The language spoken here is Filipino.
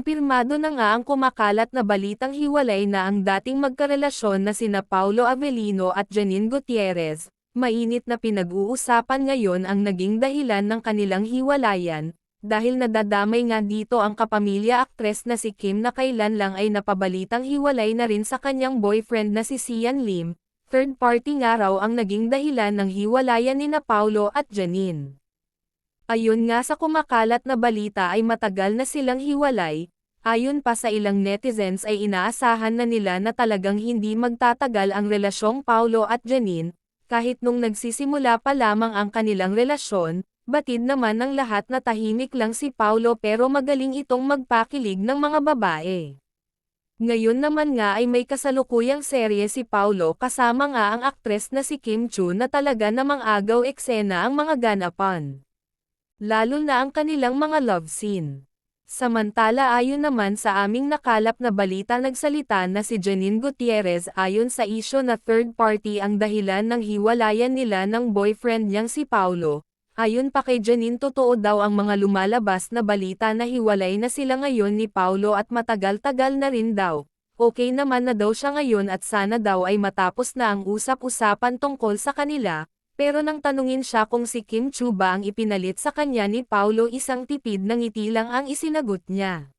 Kumpirmado na nga ang kumakalat na balitang hiwalay na ang dating magkarelasyon na sina Paulo Avellino at Janine Gutierrez. Mainit na pinag-uusapan ngayon ang naging dahilan ng kanilang hiwalayan, dahil nadadamay nga dito ang kapamilya aktres na si Kim na kailan lang ay napabalitang hiwalay na rin sa kanyang boyfriend na si Sian Lim. Third party nga raw ang naging dahilan ng hiwalayan nina Paulo at Janine. Ayon nga sa kumakalat na balita ay matagal na silang hiwalay. Ayon pa sa ilang netizens ay inaasahan na nila na talagang hindi magtatagal ang relasyong Paulo at Janine. Kahit nung nagsisimula pa lamang ang kanilang relasyon, batid naman ng lahat na tahimik lang si Paulo pero magaling itong magpakilig ng mga babae. Ngayon naman nga ay may kasalukuyang serye si Paulo kasama nga ang aktres na si Kim Chu na talaga namang agaw eksena ang mga ganapan. Lalo na ang kanilang mga love scene. Samantala ayon naman sa aming nakalap na balita nagsalita na si Janine Gutierrez ayon sa isyo na third party ang dahilan ng hiwalayan nila ng boyfriend niyang si Paulo. Ayon pa kay Janine totoo daw ang mga lumalabas na balita na hiwalay na sila ngayon ni Paulo at matagal-tagal na rin daw. Okay naman na daw siya ngayon at sana daw ay matapos na ang usap-usapan tungkol sa kanila. Pero nang tanungin siya kung si Kim Chu ba ang ipinalit sa kanya ni Paulo isang tipid na ngiti lang ang isinagot niya.